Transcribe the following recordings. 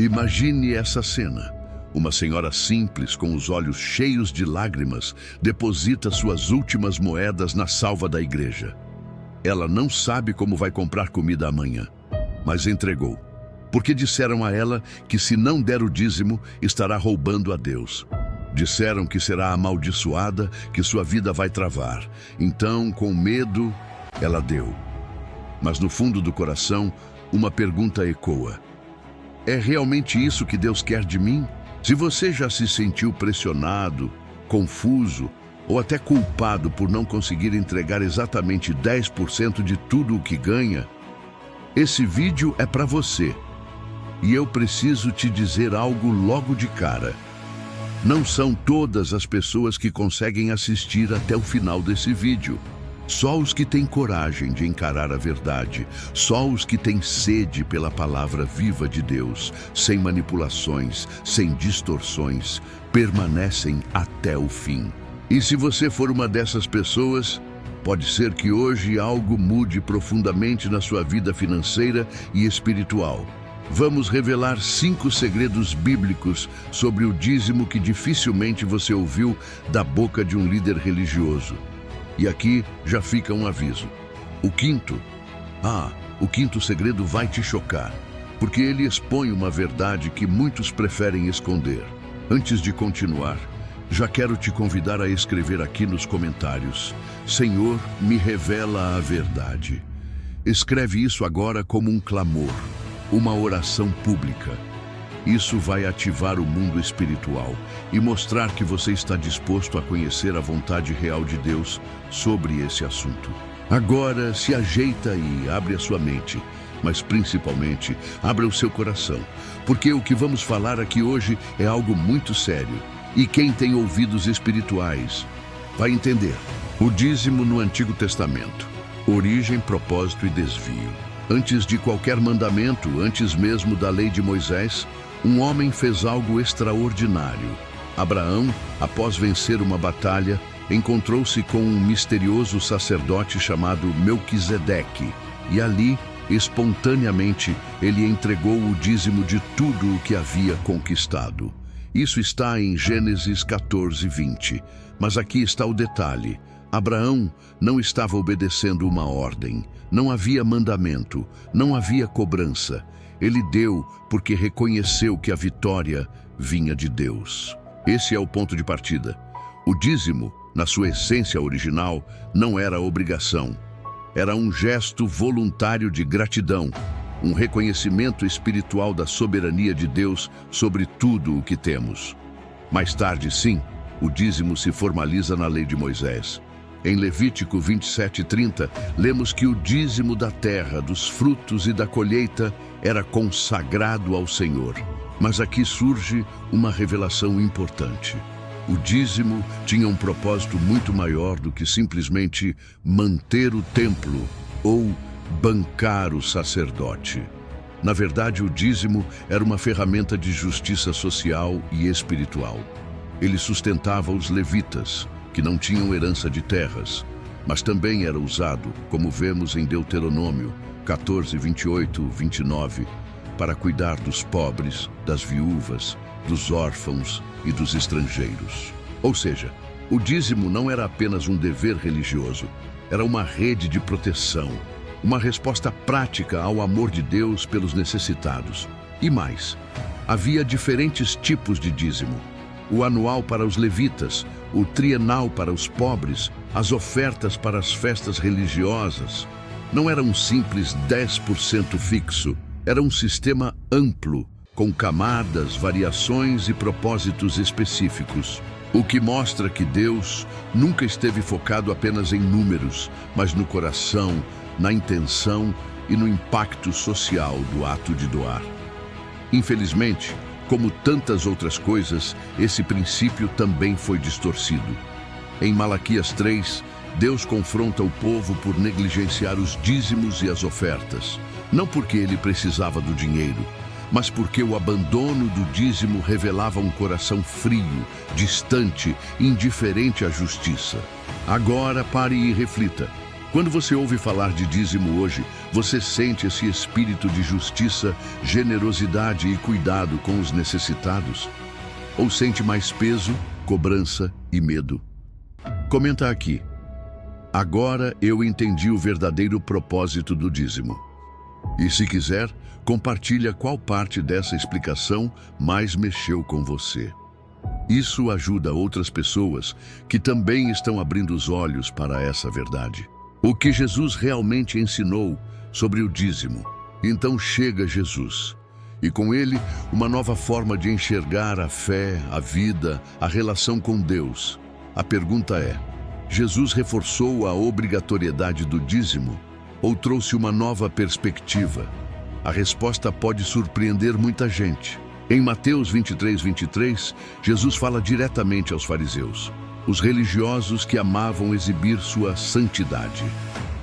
Imagine essa cena. Uma senhora simples, com os olhos cheios de lágrimas, deposita suas últimas moedas na salva da igreja. Ela não sabe como vai comprar comida amanhã, mas entregou, porque disseram a ela que se não der o dízimo, estará roubando a Deus. Disseram que será amaldiçoada, que sua vida vai travar. Então, com medo, ela deu. Mas no fundo do coração, uma pergunta ecoa: é realmente isso que Deus quer de mim? Se você já se sentiu pressionado, confuso ou até culpado por não conseguir entregar exatamente 10% de tudo o que ganha, esse vídeo é para você. E eu preciso te dizer algo logo de cara. Não são todas as pessoas que conseguem assistir até o final desse vídeo. Só os que têm coragem de encarar a verdade, só os que têm sede pela palavra viva de Deus, sem manipulações, sem distorções, permanecem até o fim. E se você for uma dessas pessoas, pode ser que hoje algo mude profundamente na sua vida financeira e espiritual. Vamos revelar 5 segredos bíblicos sobre o dízimo que dificilmente você ouviu da boca de um líder religioso. E aqui já fica um aviso. O quinto segredo vai te chocar, porque ele expõe uma verdade que muitos preferem esconder. Antes de continuar, já quero te convidar a escrever aqui nos comentários: Senhor, me revela a verdade. Escreve isso agora como um clamor, uma oração pública. Isso vai ativar o mundo espiritual e mostrar que você está disposto a conhecer a vontade real de Deus sobre esse assunto. Agora se ajeita e abre a sua mente, mas principalmente abra o seu coração, porque o que vamos falar aqui hoje é algo muito sério. E quem tem ouvidos espirituais vai entender. O dízimo no Antigo Testamento: origem, propósito e desvio. Antes de qualquer mandamento, antes mesmo da lei de Moisés, um homem fez algo extraordinário. Abraão, após vencer uma batalha, encontrou-se com um misterioso sacerdote chamado Melquisedeque, e ali, espontaneamente, ele entregou o dízimo de tudo o que havia conquistado. Isso está em Gênesis 14:20. Mas aqui está o detalhe: Abraão não estava obedecendo uma ordem, não havia mandamento, não havia cobrança. Ele deu porque reconheceu que a vitória vinha de Deus. Esse é o ponto de partida. O dízimo, na sua essência original, não era obrigação. Era um gesto voluntário de gratidão, um reconhecimento espiritual da soberania de Deus sobre tudo o que temos. Mais tarde, sim, o dízimo se formaliza na lei de Moisés. Em Levítico 27:30, lemos que o dízimo da terra, dos frutos e da colheita era consagrado ao Senhor. Mas aqui surge uma revelação importante. O dízimo tinha um propósito muito maior do que simplesmente manter o templo ou bancar o sacerdote. Na verdade, o dízimo era uma ferramenta de justiça social e espiritual. Ele sustentava os levitas, que não tinham herança de terras, mas também era usado, como vemos em Deuteronômio 14:28-29, para cuidar dos pobres, das viúvas, dos órfãos e dos estrangeiros. Ou seja, o dízimo não era apenas um dever religioso, era uma rede de proteção, uma resposta prática ao amor de Deus pelos necessitados. E mais, havia diferentes tipos de dízimo: o anual para os levitas, o trienal para os pobres, as ofertas para as festas religiosas. Não era um simples 10% fixo, era um sistema amplo, com camadas, variações e propósitos específicos. O que mostra que Deus nunca esteve focado apenas em números, mas no coração, na intenção e no impacto social do ato de doar. Infelizmente, como tantas outras coisas, esse princípio também foi distorcido. Em Malaquias 3, Deus confronta o povo por negligenciar os dízimos e as ofertas, não porque ele precisava do dinheiro, mas porque o abandono do dízimo revelava um coração frio, distante, indiferente à justiça. Agora pare e reflita. Quando você ouve falar de dízimo hoje, você sente esse espírito de justiça, generosidade e cuidado com os necessitados? Ou sente mais peso, cobrança e medo? Comenta aqui. Agora eu entendi o verdadeiro propósito do dízimo. E se quiser, compartilha qual parte dessa explicação mais mexeu com você. Isso ajuda outras pessoas que também estão abrindo os olhos para essa verdade. O que Jesus realmente ensinou sobre o dízimo. Então chega Jesus, e com ele uma nova forma de enxergar a fé, a vida, a relação com Deus. A pergunta é: Jesus reforçou a obrigatoriedade do dízimo ou trouxe uma nova perspectiva? A resposta pode surpreender muita gente. Em Mateus 23, Jesus fala diretamente aos fariseus, os religiosos que amavam exibir sua santidade.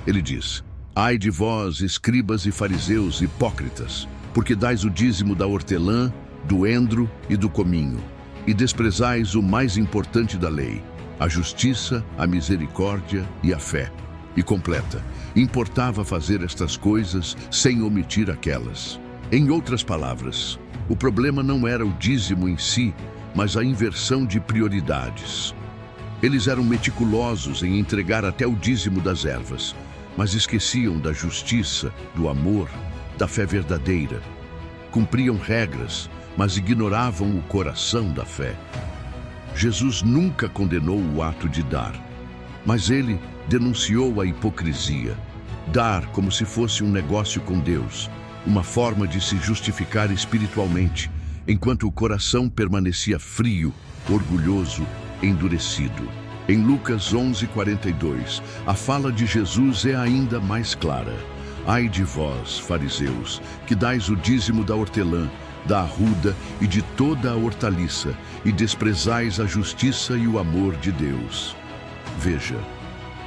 Ele diz: ai de vós, escribas e fariseus hipócritas, porque dais o dízimo da hortelã, do endro e do cominho, e desprezais o mais importante da lei, a justiça, a misericórdia e a fé. E completa: importava fazer estas coisas sem omitir aquelas. Em outras palavras, o problema não era o dízimo em si, mas a inversão de prioridades. Eles eram meticulosos em entregar até o dízimo das ervas, mas esqueciam da justiça, do amor, da fé verdadeira. Cumpriam regras, mas ignoravam o coração da fé. Jesus nunca condenou o ato de dar, mas ele denunciou a hipocrisia. Dar como se fosse um negócio com Deus, uma forma de se justificar espiritualmente, enquanto o coração permanecia frio, orgulhoso, endurecido. Em Lucas 11:42, a fala de Jesus é ainda mais clara. Ai de vós, fariseus, que dais o dízimo da hortelã, da arruda e de toda a hortaliça, e desprezais a justiça e o amor de Deus. Veja,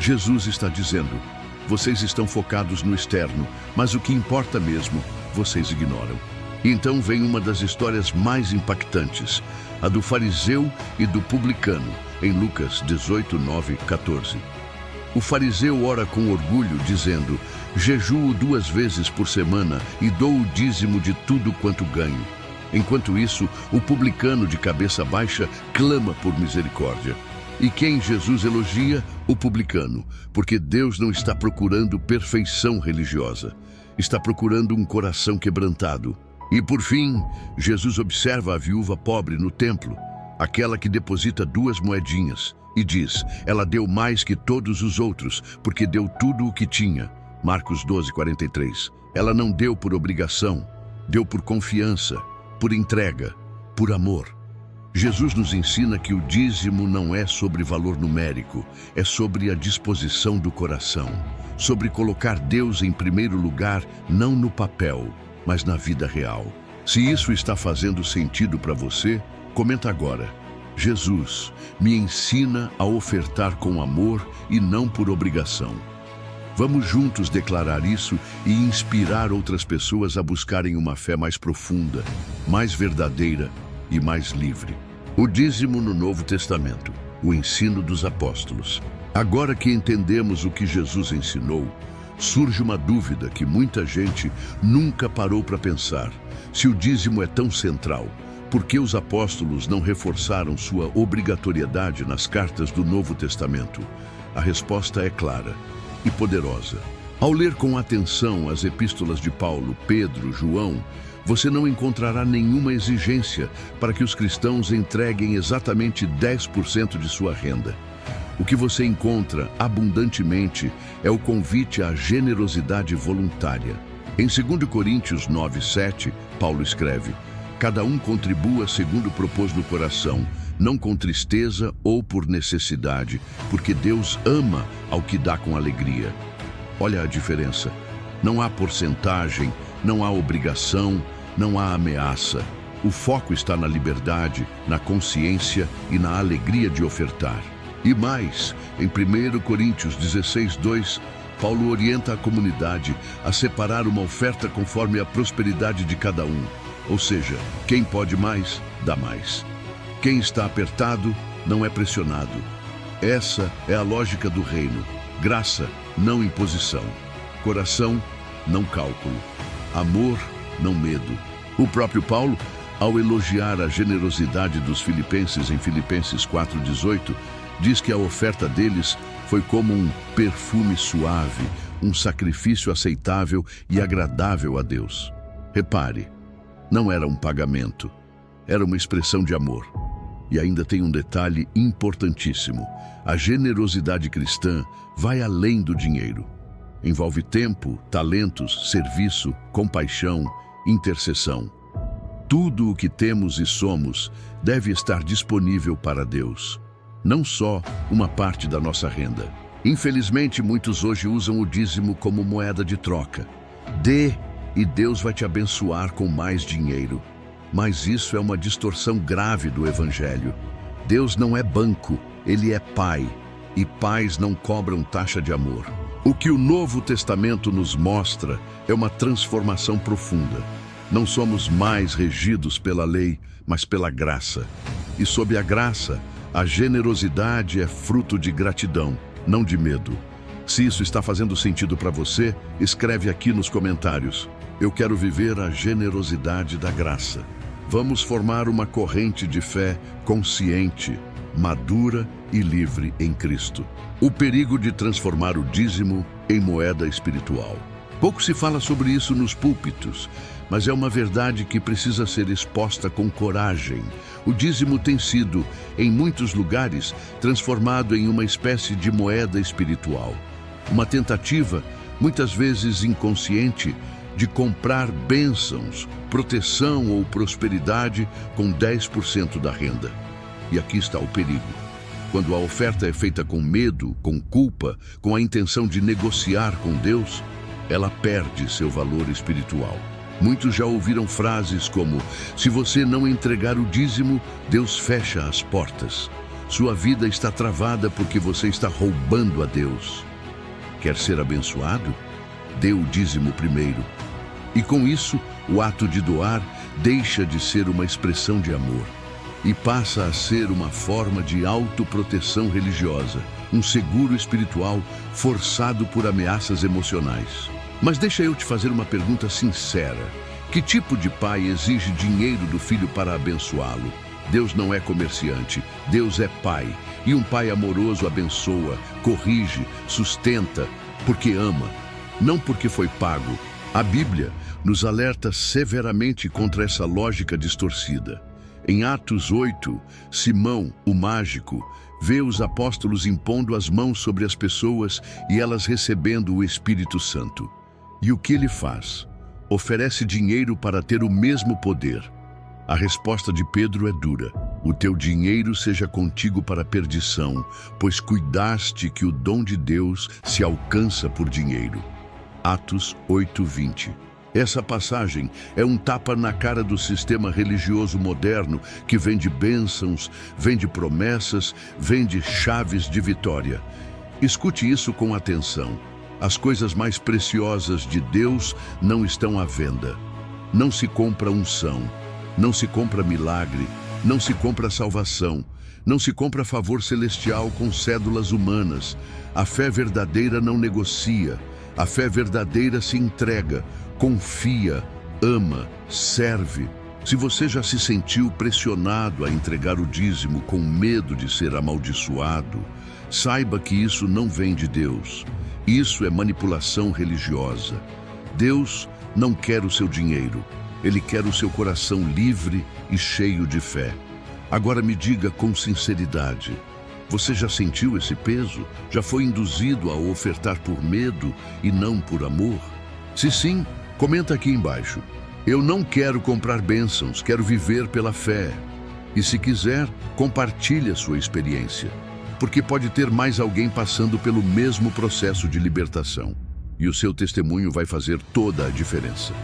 Jesus está dizendo: vocês estão focados no externo, mas o que importa mesmo, vocês ignoram. E então vem uma das histórias mais impactantes, a do fariseu e do publicano, em Lucas 18:9-14. O fariseu ora com orgulho, dizendo: jejuo 2 vezes por semana e dou o dízimo de tudo quanto ganho. Enquanto isso, o publicano de cabeça baixa clama por misericórdia. E quem Jesus elogia? O publicano, porque Deus não está procurando perfeição religiosa, está procurando um coração quebrantado. E por fim, Jesus observa a viúva pobre no templo, aquela que deposita 2 moedinhas, e diz: ela deu mais que todos os outros, porque deu tudo o que tinha. Marcos 12:43. Ela não deu por obrigação, deu por confiança, por entrega, por amor. Jesus nos ensina que o dízimo não é sobre valor numérico, é sobre a disposição do coração, sobre colocar Deus em primeiro lugar, não no papel, mas na vida real. Se isso está fazendo sentido para você, comenta agora: Jesus, me ensina a ofertar com amor e não por obrigação. Vamos juntos declarar isso e inspirar outras pessoas a buscarem uma fé mais profunda, mais verdadeira e mais livre. O dízimo no Novo Testamento, o ensino dos apóstolos. Agora que entendemos o que Jesus ensinou, surge uma dúvida que muita gente nunca parou para pensar. Se o dízimo é tão central, por que os apóstolos não reforçaram sua obrigatoriedade nas cartas do Novo Testamento? A resposta é clara e poderosa. Ao ler com atenção as epístolas de Paulo, Pedro, João, você não encontrará nenhuma exigência para que os cristãos entreguem exatamente 10% de sua renda. O que você encontra abundantemente é o convite à generosidade voluntária. Em 2 Coríntios 9:7, Paulo escreve: cada um contribua segundo propôs no coração, não com tristeza ou por necessidade, porque Deus ama ao que dá com alegria. Olha a diferença. Não há porcentagem, não há obrigação, não há ameaça. O foco está na liberdade, na consciência e na alegria de ofertar. E mais, em 1 Coríntios 16:2, Paulo orienta a comunidade a separar uma oferta conforme a prosperidade de cada um. Ou seja, quem pode mais, dá mais. Quem está apertado, não é pressionado. Essa é a lógica do reino: graça, não imposição. Coração, não cálculo. Amor, não medo. O próprio Paulo, ao elogiar a generosidade dos filipenses em Filipenses 4,18, diz que a oferta deles foi como um perfume suave, um sacrifício aceitável e agradável a Deus. Repare, não era um pagamento, era uma expressão de amor. E ainda tem um detalhe importantíssimo: a generosidade cristã vai além do dinheiro. Envolve tempo, talentos, serviço, compaixão, intercessão. Tudo o que temos e somos deve estar disponível para Deus, não só uma parte da nossa renda. Infelizmente, muitos hoje usam o dízimo como moeda de troca. Dê e Deus vai te abençoar com mais dinheiro. Mas isso é uma distorção grave do Evangelho. Deus não é banco, Ele é Pai, e pais não cobram taxa de amor. O que o Novo Testamento nos mostra é uma transformação profunda. Não somos mais regidos pela lei, mas pela graça. E sob a graça, a generosidade é fruto de gratidão, não de medo. Se isso está fazendo sentido para você, escreve aqui nos comentários. Eu quero viver a generosidade da graça. Vamos formar uma corrente de fé consciente, madura e livre em Cristo. O perigo de transformar o dízimo em moeda espiritual. Pouco se fala sobre isso nos púlpitos, mas é uma verdade que precisa ser exposta com coragem. O dízimo tem sido, em muitos lugares, transformado em uma espécie de moeda espiritual. Uma tentativa, muitas vezes inconsciente, de comprar bênçãos, proteção ou prosperidade com 10% da renda. E aqui está o perigo. Quando a oferta é feita com medo, com culpa, com a intenção de negociar com Deus, ela perde seu valor espiritual. Muitos já ouviram frases como: se você não entregar o dízimo, Deus fecha as portas. Sua vida está travada porque você está roubando a Deus. Quer ser abençoado? Dê o dízimo primeiro. E com isso, o ato de doar deixa de ser uma expressão de amor e passa a ser uma forma de autoproteção religiosa, um seguro espiritual forçado por ameaças emocionais. Mas deixa eu te fazer uma pergunta sincera. Que tipo de pai exige dinheiro do filho para abençoá-lo? Deus não é comerciante, Deus é pai. E um pai amoroso abençoa, corrige, sustenta, porque ama, não porque foi pago. A Bíblia nos alerta severamente contra essa lógica distorcida. Em Atos 8, Simão, o mágico, vê os apóstolos impondo as mãos sobre as pessoas e elas recebendo o Espírito Santo. E o que ele faz? Oferece dinheiro para ter o mesmo poder. A resposta de Pedro é dura: o teu dinheiro seja contigo para a perdição, pois cuidaste que o dom de Deus se alcança por dinheiro. Atos 8:20. Essa passagem é um tapa na cara do sistema religioso moderno que vende bênçãos, vende promessas, vende chaves de vitória. Escute isso com atenção. As coisas mais preciosas de Deus não estão à venda. Não se compra unção, não se compra milagre, não se compra salvação, não se compra favor celestial com cédulas humanas. A fé verdadeira não negocia. A fé verdadeira se entrega, confia, ama, serve. Se você já se sentiu pressionado a entregar o dízimo com medo de ser amaldiçoado, saiba que isso não vem de Deus. Isso é manipulação religiosa. Deus não quer o seu dinheiro. Ele quer o seu coração livre e cheio de fé. Agora me diga com sinceridade: você já sentiu esse peso? Já foi induzido a ofertar por medo e não por amor? Se sim, comenta aqui embaixo. Eu não quero comprar bênçãos, quero viver pela fé. E se quiser, compartilhe a sua experiência, porque pode ter mais alguém passando pelo mesmo processo de libertação. E o seu testemunho vai fazer toda a diferença.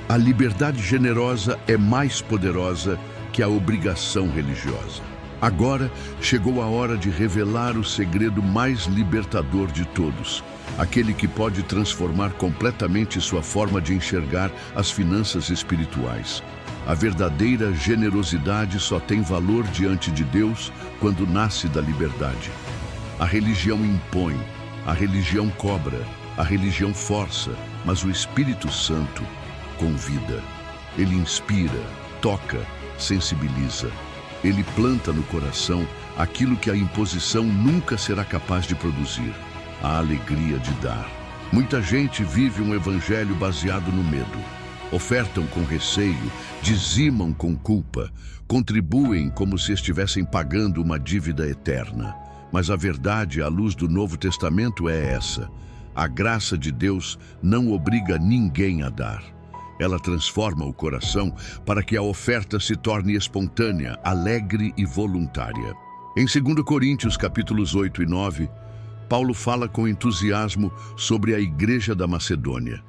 A liberdade generosa é mais poderosa que a obrigação religiosa. Agora chegou a hora de revelar o segredo mais libertador de todos, aquele que pode transformar completamente sua forma de enxergar as finanças espirituais. A verdadeira generosidade só tem valor diante de Deus quando nasce da liberdade. A religião impõe, A religião cobra, a religião força, mas o Espírito Santo convida. Ele inspira, toca, sensibiliza. Ele planta no coração aquilo que a imposição nunca será capaz de produzir: a alegria de dar. Muita gente vive um evangelho baseado no medo. Ofertam com receio, dizimam com culpa, contribuem como se estivessem pagando uma dívida eterna. Mas a verdade à luz do Novo Testamento é essa: a graça de Deus não obriga ninguém a dar. Ela transforma o coração para que a oferta se torne espontânea, alegre e voluntária. Em 2 Coríntios, capítulos 8 e 9, Paulo fala com entusiasmo sobre a igreja da Macedônia.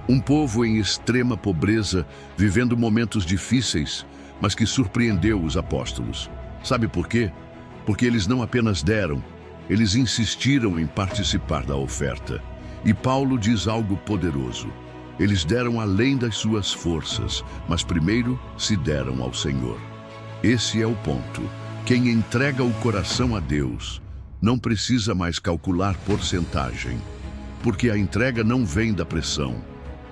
Um povo em extrema pobreza, vivendo momentos difíceis, mas que surpreendeu os apóstolos. Sabe por quê? Porque eles não apenas deram, eles insistiram em participar da oferta. E Paulo diz algo poderoso: eles deram além das suas forças, mas primeiro se deram ao Senhor. Esse é o ponto. Quem entrega o coração a Deus não precisa mais calcular porcentagem, porque a entrega não vem da pressão,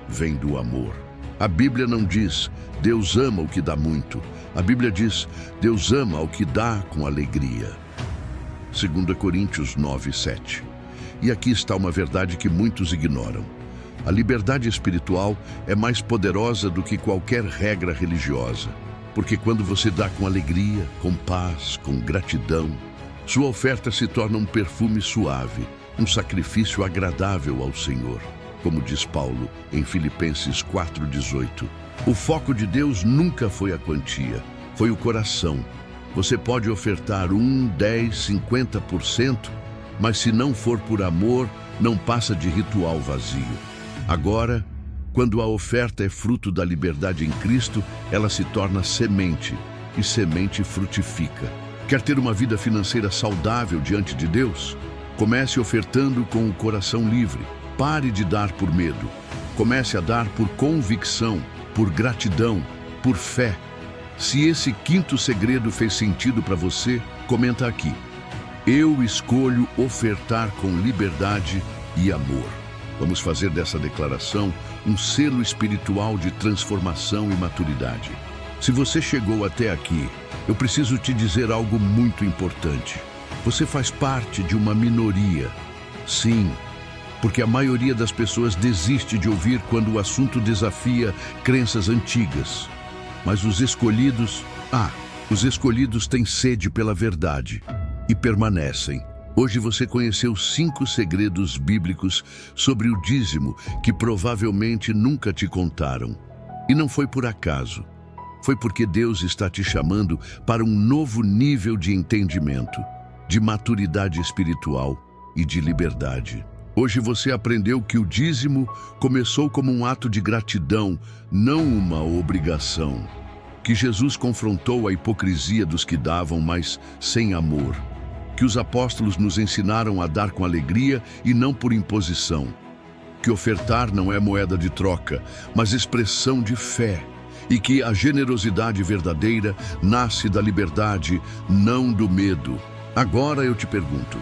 vem do amor. A Bíblia não diz Deus ama o que dá muito. A Bíblia diz Deus ama o que dá com alegria. 2 Coríntios 9, 7. E aqui está uma verdade que muitos ignoram. A liberdade espiritual é mais poderosa do que qualquer regra religiosa, porque quando você dá com alegria, com paz, com gratidão, sua oferta se torna um perfume suave, um sacrifício agradável ao Senhor. Como diz Paulo em Filipenses 4,18. O foco de Deus nunca foi a quantia, foi o coração. Você pode ofertar 1, 10, 50%, mas se não for por amor, não passa de ritual vazio. Agora, quando a oferta é fruto da liberdade em Cristo, ela se torna semente, e semente frutifica. Quer ter uma vida financeira saudável diante de Deus? Comece ofertando com o coração livre. Pare de dar por medo. Comece a dar por convicção, por gratidão, por fé. Se esse quinto segredo fez sentido para você, comenta aqui. Eu escolho ofertar com liberdade e amor. Vamos fazer dessa declaração um selo espiritual de transformação e maturidade. Se você chegou até aqui, eu preciso te dizer algo muito importante. Você faz parte de uma minoria. Sim, porque a maioria das pessoas desiste de ouvir quando o assunto desafia crenças antigas. Mas os escolhidos têm sede pela verdade e permanecem. Hoje você conheceu 5 segredos bíblicos sobre o dízimo que provavelmente nunca te contaram. E não foi por acaso. Foi porque Deus está te chamando para um novo nível de entendimento, de maturidade espiritual e de liberdade. Hoje você aprendeu que o dízimo começou como um ato de gratidão, não uma obrigação. Que Jesus confrontou a hipocrisia dos que davam, mas sem amor. Que os apóstolos nos ensinaram a dar com alegria e não por imposição. Que ofertar não é moeda de troca, mas expressão de fé. E que a generosidade verdadeira nasce da liberdade, não do medo. Agora eu te pergunto: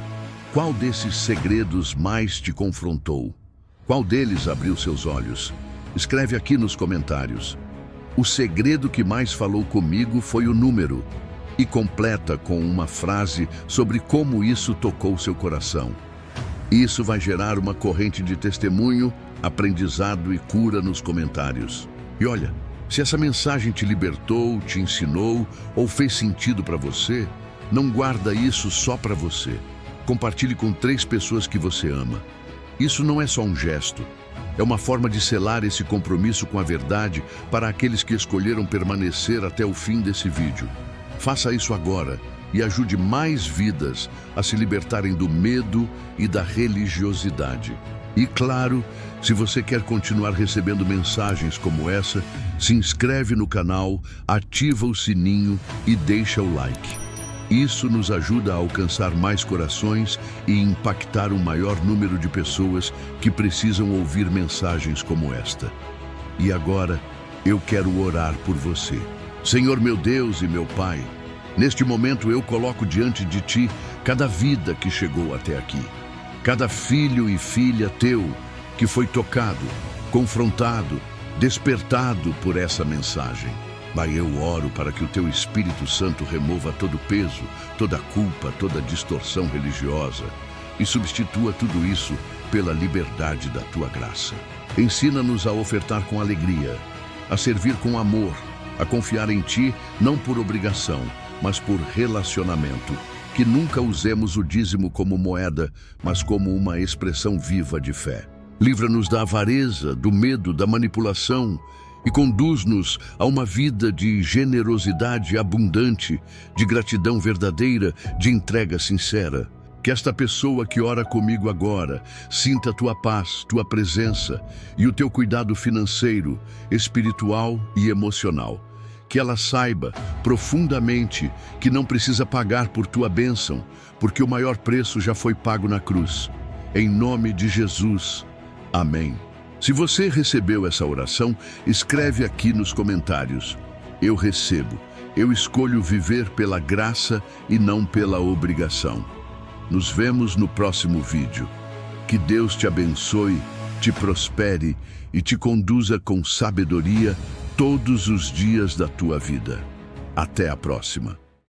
qual desses segredos mais te confrontou? Qual deles abriu seus olhos? Escreve aqui nos comentários. O segredo que mais falou comigo foi o número. E completa com uma frase sobre como isso tocou seu coração. Isso vai gerar uma corrente de testemunho, aprendizado e cura nos comentários. E olha, se essa mensagem te libertou, te ensinou ou fez sentido para você, não guarda isso só para você. Compartilhe com 3 pessoas que você ama. Isso não é só um gesto. É uma forma de selar esse compromisso com a verdade para aqueles que escolheram permanecer até o fim desse vídeo. Faça isso agora e ajude mais vidas a se libertarem do medo e da religiosidade. E claro, se você quer continuar recebendo mensagens como essa, se inscreve no canal, ativa o sininho e deixa o like. Isso nos ajuda a alcançar mais corações e impactar um maior número de pessoas que precisam ouvir mensagens como esta. E agora, eu quero orar por você. Senhor meu Deus e meu Pai, neste momento eu coloco diante de Ti cada vida que chegou até aqui. cada filho e filha teu que foi tocado, confrontado, despertado por essa mensagem. Pai, eu oro para que o teu Espírito Santo remova todo peso, toda culpa, toda distorção religiosa e substitua tudo isso pela liberdade da tua graça. Ensina-nos a ofertar com alegria, a servir com amor, a confiar em ti não por obrigação, mas por relacionamento. Que nunca usemos o dízimo como moeda, mas como uma expressão viva de fé. Livra-nos da avareza, do medo, da manipulação e conduz-nos a uma vida de generosidade abundante, de gratidão verdadeira, de entrega sincera. Que esta pessoa que ora comigo agora sinta a tua paz, tua presença e o teu cuidado financeiro, espiritual e emocional. Que ela saiba profundamente que não precisa pagar por tua bênção, porque o maior preço já foi pago na cruz. Em nome de Jesus. Amém. Se você recebeu essa oração, escreve aqui nos comentários: eu recebo. Eu escolho viver pela graça e não pela obrigação. Nos vemos no próximo vídeo. Que Deus te abençoe, te prospere e te conduza com sabedoria todos os dias da tua vida. Até a próxima.